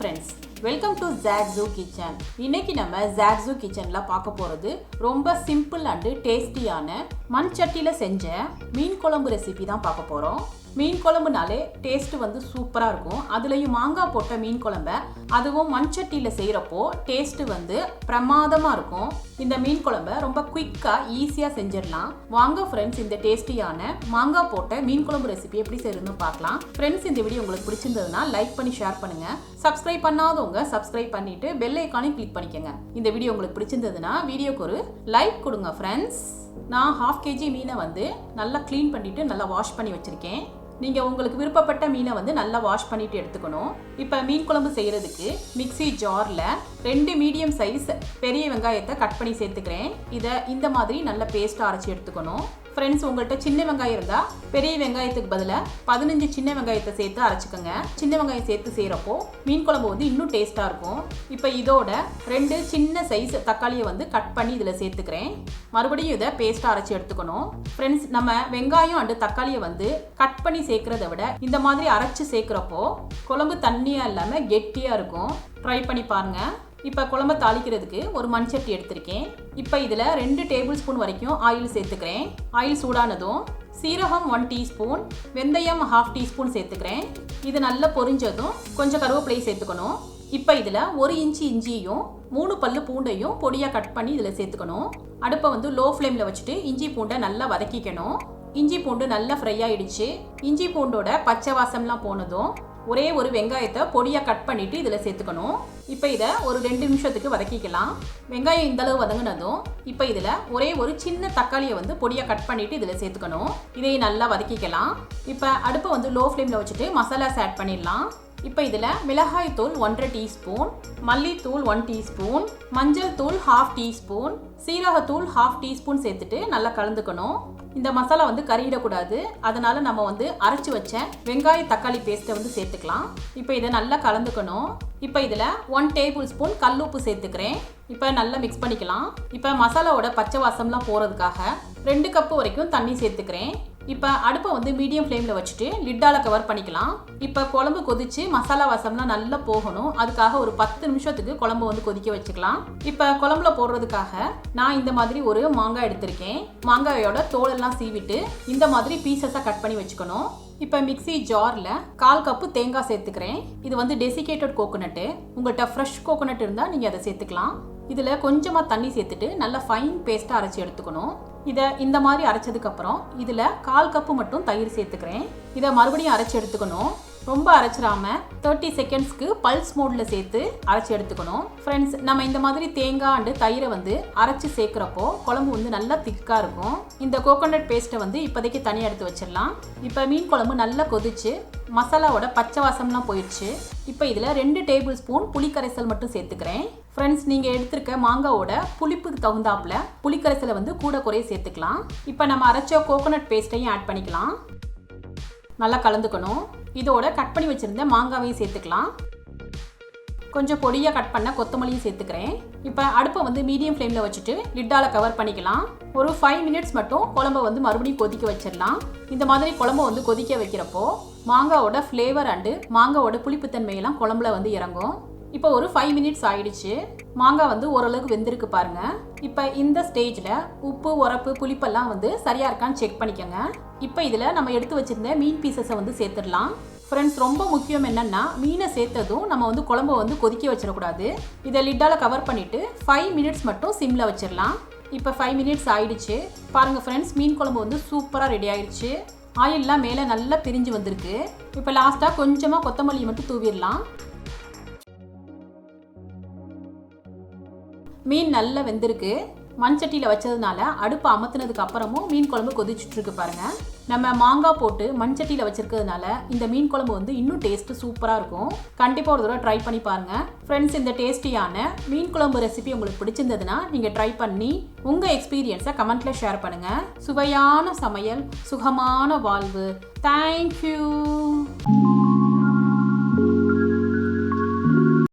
friends, welcome to zaagzoogkitchen. இன்னைக்கு நம்ம zaagzoogkitchenல பார்க்க போறது ரொம்ப சிம்பிள் and டேஸ்டியான மண் சட்டில செஞ்ச மீன் குழம்பு ரெசிபி தான் பார்க்க போறோம். மீன் குழம்புனாலே டேஸ்ட் வந்து சூப்பரா இருக்கும். அதுலயும் மாங்காய் போட்ட மீன் குழம்ப அதுவும் மண் சட்டில செய்யறப்போ டேஸ்ட் வந்து பிரமாதமா இருக்கும். இந்த மீன் குழம்ப ரொம்ப குயிக்கா ஈஸியா செஞ்சிடலாம். வாங்க ஃப்ரெண்ட்ஸ், இந்த டேஸ்டியான மாங்காய் போட்ட மீன் குழம்பு ரெசிபி எப்படி செய்யறதுன்னு பார்க்கலாம். ஃப்ரெண்ட்ஸ், இந்த வீடியோ உங்களுக்கு பிடிச்சிருந்ததுன்னா லைக் பண்ணி ஷேர் பண்ணுங்க. சப்ஸ்கிரைப் பண்ணாதவங்க சப்ஸ்கிரைப் பண்ணிட்டு பெல் ஐகானை கிளிக் பண்ணிக்கங்க. இந்த வீடியோ உங்களுக்கு பிடிச்சிருந்ததுன்னா வீடியோக்கு ஒரு லைக் கொடுங்க ஃப்ரெண்ட்ஸ். நான் 1/2 kg மீனை வந்து நல்லா க்ளீன் பண்ணிட்டு நல்லா வாஷ் பண்ணி வச்சிருக்கேன். நீங்கள் உங்களுக்கு விருப்பப்பட்ட மீனை வந்து நல்லா வாஷ் பண்ணிட்டு எடுத்துக்கணும். இப்போ மீன் குழம்பு செய்கிறதுக்கு மிக்ஸி ஜாரில் 2 மீடியம் சைஸ் பெரிய வெங்காயத்தை கட் பண்ணி சேர்த்துக்கிறேன். இதை இந்த மாதிரி நல்ல பேஸ்ட்டாக அரைச்சி எடுத்துக்கணும். ஃப்ரெண்ட்ஸ், உங்கள்கிட்ட சின்ன வெங்காயம் இருந்தால் பெரிய வெங்காயத்துக்கு பதிலாக 15 சின்ன வெங்காயத்தை சேர்த்து அரைச்சிக்கோங்க. சின்ன வெங்காயம் சேர்த்து செய்கிறப்போ மீன் குழம்பு வந்து இன்னும் டேஸ்ட்டாக இருக்கும். இப்போ இதோட 2 சின்ன சைஸ் தக்காளியை வந்து கட் பண்ணி இதில் சேர்த்துக்கிறேன். மறுபடியும் இதை பேஸ்ட்டாக அரைச்சி எடுத்துக்கணும். ஃப்ரெண்ட்ஸ், நம்ம வெங்காயம் அண்டு தக்காளியை வந்து கட் பண்ணி சேர்க்கிறத விட இந்த மாதிரி அரைச்சி சேர்க்குறப்போ குழம்பு தண்ணியாக இல்லாமல் கெட்டியாக இருக்கும். ட்ரை பண்ணி பாருங்கள். இப்போ குழம்பு தாளிக்கிறதுக்கு ஒரு மண் சட்டி எடுத்திருக்கேன். இப்போ இதில் 2 டேபிள் ஸ்பூன் வரைக்கும் ஆயில் சேர்த்துக்கிறேன். ஆயில் சூடானதும் சீரகம் 1 டீஸ்பூன், வெந்தயம் 1/2 டீஸ்பூன் சேர்த்துக்கிறேன். இது நல்லா பொரிஞ்சதும் கொஞ்சம் கருவேப்பிலையை சேர்த்துக்கணும். இப்போ இதில் 1 இன்ச்சு இஞ்சியும் 3 பல்லு பூண்டையும் பொடியாக கட் பண்ணி இதில் சேர்த்துக்கணும். அடுப்பை வந்து லோ ஃப்ளேமில் வச்சுட்டு இஞ்சி பூண்டை நல்லா வதக்கிக்கணும். இஞ்சி பூண்டு நல்லா ஃப்ரை ஆகிடுச்சு. இஞ்சி பூண்டோட பச்சை வாசம்லாம் போனதும் ஒரே ஒரு வெங்காயத்தை பொடியாக கட் பண்ணிவிட்டு இதில் சேர்த்துக்கணும். இப்போ இதை ஒரு 2 நிமிஷத்துக்கு வதக்கிக்கலாம். வெங்காயம் இந்தளவு வதங்கினதும் இப்போ இதில் ஒரே ஒரு சின்ன தக்காளியை வந்து பொடியாக கட் பண்ணிவிட்டு இதில் சேர்த்துக்கணும். இதை நல்லா வதக்கிக்கலாம். இப்போ அடுப்பை வந்து லோ ஃப்ளேமில் வச்சுட்டு மசாலாஸ் ஆட் பண்ணிடலாம். இப்போ இதில் மிளகாய் தூள் 1/2 டீஸ்பூன், மல்லித்தூள் 1 டீஸ்பூன், மஞ்சள் தூள் 1/2 டீஸ்பூன், சீரகத்தூள் 1/2 டீஸ்பூன் சேர்த்துட்டு நல்லா கலந்துக்கணும். இந்த மசாலா வந்து கறியிடக்கூடாது, அதனால நம்ம வந்து அரைச்சி வச்ச வெங்காய தக்காளி பேஸ்ட்டை வந்து சேர்த்துக்கலாம். இப்போ இதை நல்லா கலந்துக்கணும். இப்போ இதில் 1 டேபிள் ஸ்பூன் கல்லுப்பு சேர்த்துக்கிறேன். இப்போ நல்லா மிக்ஸ் பண்ணிக்கலாம். இப்போ மசாலாவோட பச்சை வாசம்லாம் போகிறதுக்காக 2 கப்பு வரைக்கும் தண்ணி சேர்த்துக்கிறேன். இப்போ அடுப்பை வந்து மீடியம் ஃப்ளேமில் வச்சுட்டு லிட்டால் கவர் பண்ணிக்கலாம். இப்போ குழம்பு கொதிச்சு மசாலா வாசம்லாம் நல்லா போகணும். அதுக்காக ஒரு 10 நிமிஷத்துக்கு குழம்பு வந்து கொதிக்க வச்சுக்கலாம். இப்போ குழம்புல போடுறதுக்காக நான் இந்த மாதிரி ஒரு மாங்காய் எடுத்திருக்கேன். மாங்காயோட தோலெல்லாம் சீவிட்டு இந்த மாதிரி பீசஸாக கட் பண்ணி வச்சுக்கணும். இப்போ மிக்ஸி ஜாரில் 1/4 கப்பு தேங்காய் சேர்த்துக்கிறேன். இது வந்து டெசிகேட்டட் கோகோனட்டு. உங்கள்கிட்ட ஃப்ரெஷ் கோகோனட் இருந்தால் நீங்கள் அதை சேர்த்துக்கலாம். இதில் கொஞ்சமாக தண்ணி சேர்த்துட்டு நல்லா ஃபைன் பேஸ்ட்டாக அரைச்சி எடுத்துக்கணும். இதை இந்த மாதிரி அரைச்சதுக்கப்புறம் இதில் 1/4 கப்பு மட்டும் தயிர் சேர்த்துக்கிறேன். இதை மறுபடியும் அரைச்சி எடுத்துக்கணும். ரொம்ப அரைச்சிடாம 30 செகண்ட்ஸ்க்கு பல்ஸ் மோடில் சேர்த்து அரைச்சி எடுத்துக்கணும். ஃப்ரெண்ட்ஸ், நம்ம இந்த மாதிரி தேங்காய் அண்டு தயிரை வந்து அரைச்சி சேர்க்குறப்போ குழம்பு வந்து நல்லா திக்காக இருக்கும். இந்த கோகோனட் பேஸ்ட்டை வந்து இப்போதைக்கு தனியாக எடுத்து வச்சிடலாம். இப்போ மீன் குழம்பு நல்லா கொதிச்சு மசாலாவோட பச்சை வாசம்லாம் போயிடுச்சு. இப்போ இதில் 2 டேபிள் ஸ்பூன் புளிக்கரைசல் மட்டும் சேர்த்துக்கிறேன். ஃப்ரெண்ட்ஸ், நீங்கள் எடுத்திருக்க மாங்காவோட புளிப்புக்கு தகுந்தாப்புல புளிக்கரைசலை வந்து கூட குறைய சேர்த்துக்கலாம். இப்போ நம்ம அரைச்ச கோகோனட் பேஸ்ட்டையும் ஆட் பண்ணிக்கலாம். நல்லா கலந்துக்கணும். இதோட கட் பண்ணி வச்சுருந்த மாங்காவையும் சேர்த்துக்கலாம். கொஞ்சம் பொடியாக கட் பண்ண கொத்தமல்லியும் சேர்த்துக்கிறேன். இப்போ அடுப்பை வந்து மீடியம் ஃப்ளேமில் வச்சுட்டு லிட்டால் கவர் பண்ணிக்கலாம். ஒரு 5 மினிட்ஸ் மட்டும் குழம்பை வந்து மறுபடியும் கொதிக்க வச்சிடலாம். இந்த மாதிரி குழம்பை வந்து கொதிக்க வைக்கிறப்போ மாங்காவோட ஃப்ளேவர் அண்டு மாங்காவோட புளிப்புத்தன்மையெல்லாம் குழம்புல வந்து இறங்கும். இப்போ ஒரு 5 மினிட்ஸ் ஆயிடுச்சு. மாங்காய் வந்து ஓரளவுக்கு வெந்திருக்கு பாருங்க. இப்போ இந்த ஸ்டேஜில் உப்பு, உரப்பு, புளிப்பெல்லாம் வந்து சரியாக இருக்கான்னு செக் பண்ணிக்கோங்க. இப்போ இதில் நம்ம எடுத்து வச்சிருந்த மீன் பீசஸை வந்து சேர்த்துடலாம். ஃப்ரெண்ட்ஸ், ரொம்ப முக்கியம் என்னென்னா மீனை சேர்த்ததும் நம்ம வந்து குழம்பை வந்து கொதிக்க வச்சிடக்கூடாது. இதை லிட்டால் கவர் பண்ணிவிட்டு 5 மினிட்ஸ் மட்டும் சிம்மில் வச்சிடலாம். இப்போ 5 மினிட்ஸ் ஆயிடுச்சு. பாருங்கள் ஃப்ரெண்ட்ஸ், மீன் குழம்பு வந்து சூப்பராக ரெடி ஆயிடுச்சு. ஆயிலெலாம் மேலே நல்லா பிரிஞ்சு வந்திருக்கு. இப்போ லாஸ்ட்டாக கொஞ்சமாக கொத்தமல்லி மட்டும் தூவிடலாம். மீன் நல்லா வெந்திருக்கு. மண் சட்டியில் வச்சதுனால அடுப்பு அமர்த்தினதுக்கு அப்புறமும் மீன் குழம்பு கொதிச்சுட்ருக்கு பாருங்க. நம்ம மாங்காய் போட்டு மண் சட்டியில் வச்சிருக்கிறதுனால இந்த மீன் குழம்பு வந்து இன்னும் டேஸ்ட்டு சூப்பராக இருக்கும். கண்டிப்பாக ஒரு தடவை ட்ரை பண்ணி பாருங்க. ஃப்ரெண்ட்ஸ், இந்த டேஸ்டியான மீன் குழம்பு ரெசிபி உங்களுக்கு பிடிச்சிருந்ததுன்னா நீங்கள் ட்ரை பண்ணி உங்கள் எக்ஸ்பீரியன்ஸை கமெண்ட்டில் ஷேர் பண்ணுங்கள். சுவையான சமையல், சுகமான வாழ்வு. தேங்க்யூ.